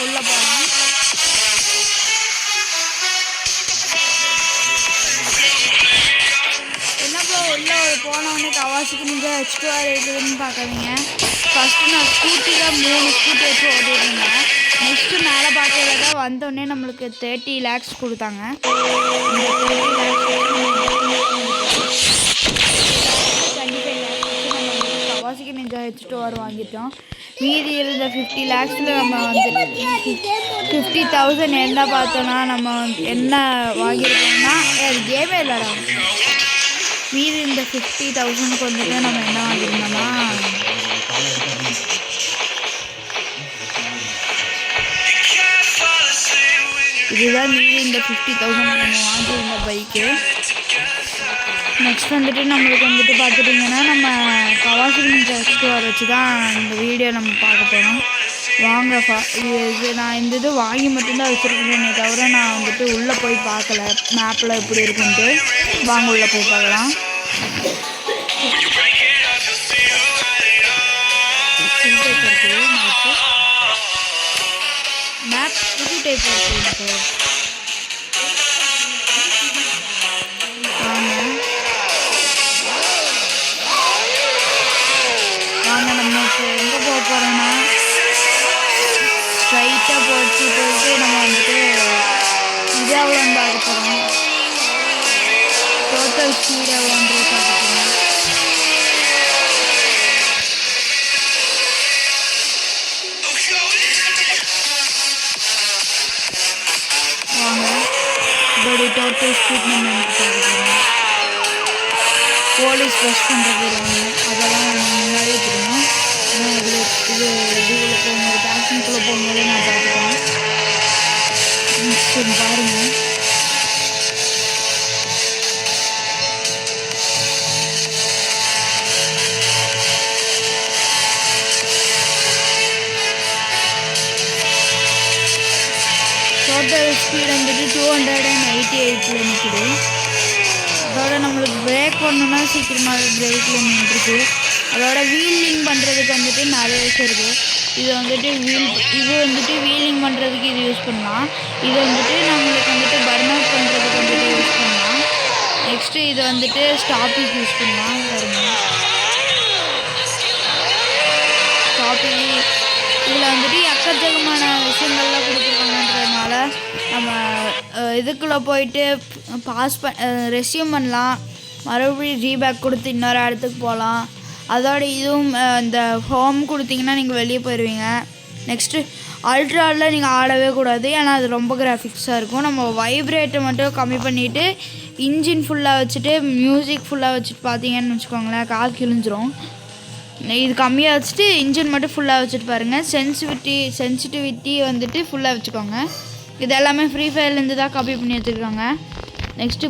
உள்ள போகலாம். என்னப்போ உள்ள போனவொடனே கவாசிக்கு நீங்கள் H2R இருக்குதுன்னு பார்க்காதீங்க. ஃபஸ்ட்டு நான் ஸ்கூட்டியில் 3 ஸ்கூட்டி வச்சு ஓட்டிட்டு இருந்தேன். நெக்ஸ்ட்டு மேலே பார்க்கறத தான் வந்தோடனே நம்மளுக்கு 30 lakhs கொடுத்தாங்க. இந்த 30 lakhs 25 lakhs நம்ம கவாசிக்கு நீங்கள் H2R வாங்கிட்டோம். மீதி இருந்த 50 lakhஸில் நம்ம வந்து 50,000 என்ன பார்த்தோன்னா நம்ம என்ன வாங்கியிருக்கோம்னா கேமே இல்லைடா. மீதி இந்த 50,000க்கு வந்துட்டு நம்ம என்ன வாங்கியிருந்தோம்னா இதுதான் மீதி இந்த 50,000 நம்ம வாங்கியிருந்த பைக்கு. நெக்ஸ்ட் வந்துட்டு நம்மளுக்கு வந்துட்டு பார்த்துட்டிங்கன்னா நம்ம கவாசிக்கு நிஞ்சா H2R வச்சு தான் இந்த வீடியோ நம்ம பார்க்க போகிறோம். வாங்க இது நான் இந்த இது வாங்கி மட்டும்தான் வச்சுருக்கேனே தவிர நான் வந்துட்டு உள்ளே போய் பார்க்கல மேப்பில் எப்படி இருக்குன்ட்டு. வாங்க உள்ளே போய் பார்க்கலாம். மேப் புது டைப் இருக்குது. வாங்க நம்ம இப்போ எங்கே போக போகிறோன்னா ஸ்ட்ரைட்டாக போயிட்டு நம்ம வந்துட்டு இது எவ்வளோன்னு பார்க்க போகிறோம். டோட்டல் ஸ்பீட் எவ்வளோன்றது பார்க்க போகிறோம். வாங்க இதோடைய டோட்டல் ஸ்பீட் நம்ம பார்க்க போகிறோம். போலீஸ் ப்ரெஸ் பண்ணுறது அதெல்லாம் முன்னாடியே தெரியும். இது இதுக்குள்ளே போகும்போது டாக்ஸிக்குள்ளே போகும்போது நான் பார்த்துக்கிறேன். சரி பாருங்கள். டோட்டல் ஸ்பீட் வந்துட்டு 288 நிற்குது. அதோட நம்மளுக்கு பிரேக் பண்ணணுன்னா சீக்கிரமாக பிரேக்கில் நின்றுருக்கு. அதோட வீலிங் பண்ணுறதுக்கு வந்துட்டு நிறைய விஷயம் இருக்குது. இது வந்துட்டு வீலிங் பண்ணுறதுக்கு இது யூஸ் பண்ணலாம். இது வந்துட்டு நம்மளுக்கு வந்துட்டு பர்ன் அவுட் பண்ணுறதுக்கு வந்துட்டு யூஸ் பண்ணலாம். நெக்ஸ்ட்டு இது வந்துட்டு ஸ்டாப்பிங் யூஸ் பண்ணலாம். ஸ்டாப்பிங் இதில் வந்துட்டு எக்கச்சக்கமான விஷயங்கள்லாம் கொடுத்துருக்காங்கன்றதுனால நம்ம இதுக்குள்ளே போயிட்டு ரெஸ்யூம் பண்ணலாம். மறுபடியும் ரீபேக் கொடுத்து இன்னொரு இடத்துக்கு போகலாம். அதோட இதுவும் இந்த ஹோம் கொடுத்தீங்கன்னா நீங்கள் வெளியே போயிடுவீங்க. நெக்ஸ்ட்டு அல்ட்ராவில் நீங்கள் ஆடவே கூடாது, ஏன்னா அது ரொம்ப கிராஃபிக்ஸாக இருக்கும். நம்ம வைப்ரேட்டை மட்டும் கம்மி பண்ணிவிட்டு இன்ஜின் ஃபுல்லாக வச்சுட்டு மியூசிக் ஃபுல்லாக வச்சுட்டு பார்த்தீங்கன்னு வச்சுக்கோங்களேன், கால் கிழிஞ்சிரும். இது கம்மியாக வச்சுட்டு இன்ஜின் மட்டும் ஃபுல்லாக வச்சுட்டு பாருங்கள். சென்சிட்டிவிட்டி வந்துட்டு ஃபுல்லாக வச்சுக்கோங்க. இது எல்லாமே ஃப்ரீ ஃபயர்லேருந்து தான் காப்பி பண்ணி வச்சுருக்காங்க. நெக்ஸ்ட்டு